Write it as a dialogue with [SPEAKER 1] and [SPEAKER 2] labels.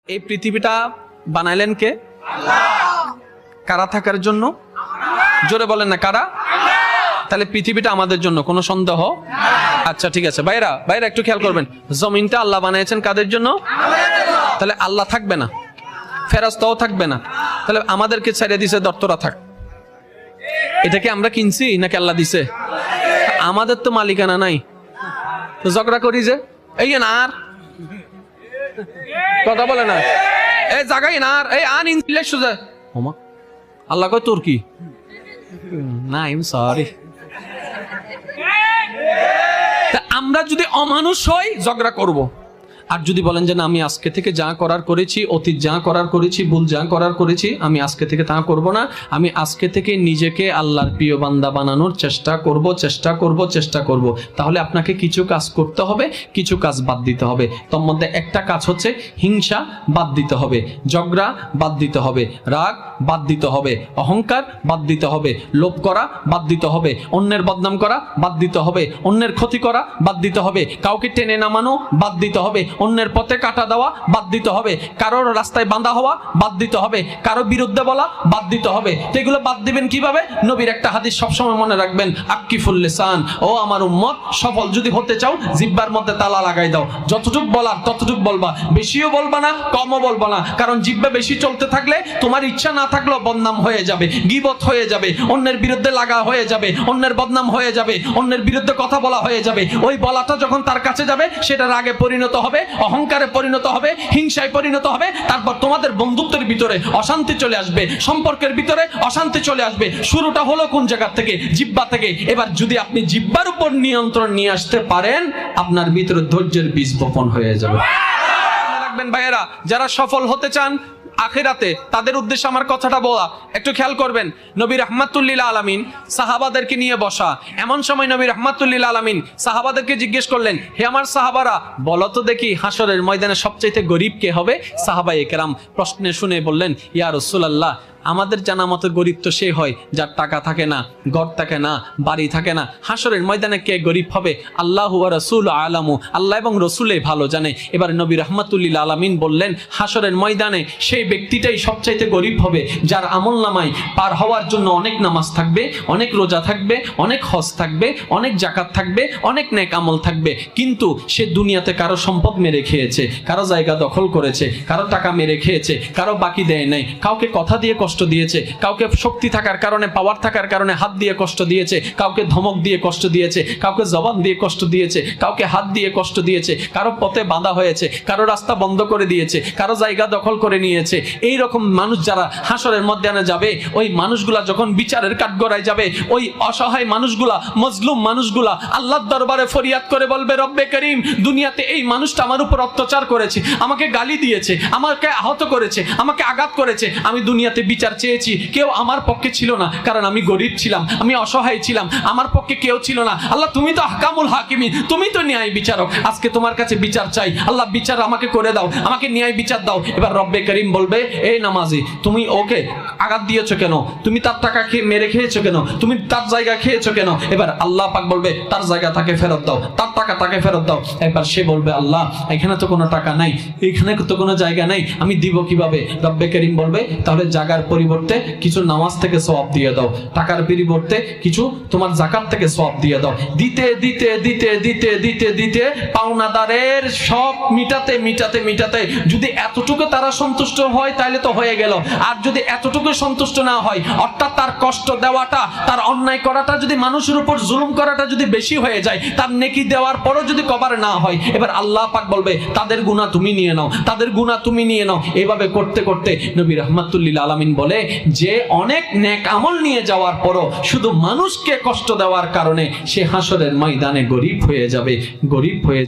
[SPEAKER 1] এই পৃথিবীটা বানাইলেন কে? কারা থাকার জন্য? জোরে বলেন না, কারা? তাহলে পৃথিবীটা আমাদের জন্য, কোনো সন্দেহ? আচ্ছা ঠিক আছে, ভাইরা ভাইরা একটু খেয়াল করবেন, জমিনটা আল্লাহ বানিয়েছেন কাদের জন্য? তাহলে আল্লাহ থাকবে না, ফেরেশতাও থাকবে না, তাহলে আমাদেরকে ছেড়ে দিছে দত্তরা থাক। এটাকে আমরা কিনছি নাকি আল্লাহ দিছে? আমাদের তো মালিকানা নাই, তো ঝগড়া করি যে এই না আর কথা বলে না, এই জায়গায় না আর এই আন ইনলে সুজা ওমা আল্লাহ কয় তোর কি না, আই এম সরি। আমরা যদি অমানুষ হই ঝগড়া করব, আর যদি বলেন যে না আমি আজকে থেকে যা করার করেছি, অতীত যা করার করেছি, ভুল যা করার করেছি, আমি আজকে থেকে তা করব না, আমি আজকে থেকে নিজেকে আল্লাহর প্রিয় বান্দা বানানোর চেষ্টা করব, তাহলে আপনাকে কিছু কাজ করতে হবে, কিছু কাজ বাদ দিতে হবে। তোর মধ্যে একটা কাজ হচ্ছে হিংসা বাদ দিতে হবে, ঝগড়া বাদ দিতে হবে, রাগ বাদ দিতে হবে, অহংকার বাদ দিতে হবে, লোভ করা বাদ দিতে হবে, অন্যের বদনাম করা বাদ দিতে হবে, অন্যের ক্ষতি করা বাদ দিতে হবে, কাউকে টেনে নামানো বাদ দিতে হবে, অন্যের পথে কাটা দেওয়া বাদ দিতে হবে, কারোর রাস্তায় বাঁধা হওয়া বাদ দিতে হবে, কারো বিরুদ্ধে বলা বাদ দিতে হবে। তো এগুলো বাদ দিবেন কিভাবে? নবীর একটা হাদিস সবসময় মনে রাখবেন, আক্কিফুল লিসান, ও আমার উম্মত সফল যদি হতে চাও জিহ্বার মধ্যে তালা লাগাই দাও, যতটুক বলার ততটুক বলবা, বেশিও বলবা না কমও বলবা না, কারণ জিহ্বা বেশি চলতে থাকলে তোমার ইচ্ছা না থাকলেও বদনাম হয়ে যাবে, গীবত হয়ে যাবে, অন্যের বিরুদ্ধে লাগা হয়ে যাবে, অন্যের বদনাম হয়ে যাবে, অন্যের বিরুদ্ধে কথা বলা হয়ে যাবে। ওই বলাটা যখন তার কাছে যাবে সেটা রাগে পরিণত হবে, অহংকারে পরিণত হবে, হিংসায় পরিণত হবে, তারপর তোমাদের বন্ধুত্বের ভিতরে অশান্তি চলে আসবে, সম্পর্কের ভিতরে অশান্তি চলে আসবে। শুরুটা হলো কোন জায়গা থেকে? জিহ্বা থেকে। এবার যদি আপনি জিহ্বার উপর নিয়ন্ত্রণ নিয়ে আসতে পারেন, আপনার ভিতরে ধৈর্যের বীজ বপন হয়ে যাবে। মনে রাখবেন ভাইয়েরা, যারা সফল হতে চান আখিরাতে, তাদের উদ্দেশ্যে আমার কথাটা বলা, একটু খেয়াল করবেন। নবী রাহমাতুল লিল আলামিন সাহাবাদেরকে নিয়ে বসা, এমন সময় নবী রাহমাতুল লিল আলামিন সাহাবাদেরকে জিজ্ঞেস করলেন, হে আমার সাহাবারা, বলো তো দেখি হাসরের ময়দানে সবচাইতে গরিব কে হবে? সাহাবায়ে কেরাম প্রশ্নে শুনে বললেন, ইয়া রাসূলুল্লাহ, আমাদের জানা মতো গরিব তো সে হয় যার টাকা থাকে না, ঘর থাকে না, বাড়ি থাকে না। হাসরের ময়দানে কে গরিব হবে? আল্লাহু ওয়া রাসূলু আলামু, আল্লাহ এবং রসুলে ভালো জানে। এবার নবী রাহমাতুল লিল আলামিন বললেন, হাসরের ময়দানে সেই ব্যক্তিটাই সবচাইতে গরিব হবে যার আমলনামায় পার হওয়ার জন্য অনেক নামাজ থাকবে, অনেক রোজা থাকবে, অনেক হজ থাকবে, অনেক যাকাত থাকবে, অনেক নেক আমল থাকবে, কিন্তু সে দুনিয়াতে কারো সম্পদ মেরে খেয়েছে, কারো জায়গা দখল করেছে, কারো টাকা মেরে খেয়েছে, কারো বাকি দেয় নাই, কাউকে কথা দিয়ে কষ্ট দিয়েছে, কাউকে শক্তি থাকার কারণে, পাওয়ার থাকার কারণে হাত দিয়ে কষ্ট দিয়েছে, কাউকে ধমক দিয়ে কষ্ট দিয়েছে, কাউকে জবান দিয়ে কষ্ট দিয়েছে, কাউকে হাত দিয়ে কষ্ট দিয়েছে, কারো পথে বাঁধা হয়েছে, কারো রাস্তা বন্ধ করে দিয়েছে, কারো জায়গা দখল করে নিয়েছে। এই রকম মানুষ যারা হাসরের ময়দানে যাবে, ওই মানুষগুলা যখন বিচারের কাঠগড়ায় যাবে, ওই অসহায় মানুষগুলা, মজলুম মানুষগুলা আল্লাহর দরবারে ফরিয়াদ করে বলবে, রব্বে করিম, দুনিয়াতে এই মানুষটা আমার উপর অত্যাচার করেছে, আমাকে গালি দিয়েছে, আমাকে আহত করেছে, আমাকে আঘাত করেছে, আমি দুনিয়াতে বিচার চেয়েছি, কেউ আমার পক্ষে ছিল না, কারণ আমি গরিব ছিলাম, আমি অসহায় ছিলাম, আমার পক্ষে কেউ ছিল না। আল্লাহ, তুমি তো আহকামুল হাকিমিন, তুমি তো ন্যায় বিচারক, আজকে তোমার কাছে বিচার চাই, আল্লাহ বিচার আমাকে করে দাও, আমাকে ন্যায় বিচার দাও। এবার রব্বে করিম বলবে, এই নামাজি, তুমি ওকে আঘাত দিয়েছো কেন? তুমি তার টাকা মেরে খেয়েছো কেন? তুমি তার জায়গা খেয়েছো কেন? এবার আল্লাহ পাক বলবে, তার জায়গা তাকে ফেরত দাও, তার টাকা তাকে ফেরত দাও। এবার সে বলবে, আল্লাহ এখানে তো কোনো টাকা নাই, এখানে তো কোনো জায়গা নাই, আমি দিব কিভাবে? রব্বে করিম বলবে, তাহলে জায়গার পরিবর্তে কিছু নামাজ থেকে সওয়াব দিয়ে দাও, টাকার পরিবর্তে কিছু তোমার যাকাত থেকে সওয়াব দিয়ে দাও। দিতে দিতে দিতে দিতে দিতে দিতে পাওনাদারের সব মিটাতে মিটাতে মিটাতে যদি এতটুকু তারা সন্তুষ্ট হয় তাহলে তো হয়ে গেল, আর যদি এতটুকু সন্তুষ্ট না হয়, অর্থাৎ তার কষ্ট দেওয়াটা, তার অন্যায় করাটা, যদি মানুষের উপর জুলুম করাটা যদি বেশি হয়ে যায়, তার নেকি দেওয়ার পরও যদি কভার না হয়, এবার আল্লাহ পাক বলবে, তাদের গুনাহ তুমি নিয়ে নাও, তাদের গুনাহ তুমি নিয়ে নাও। এভাবে করতে করতে নবী রাহমাতুল লিল আলামিন বলে, যে অনেক নেক আমল নিয়ে যাওয়ার পরও শুধু মানুষকে কষ্ট দেওয়ার কারণে সে হাসরের ময়দানে গরিব হয়ে যাবে, গরিব হয়ে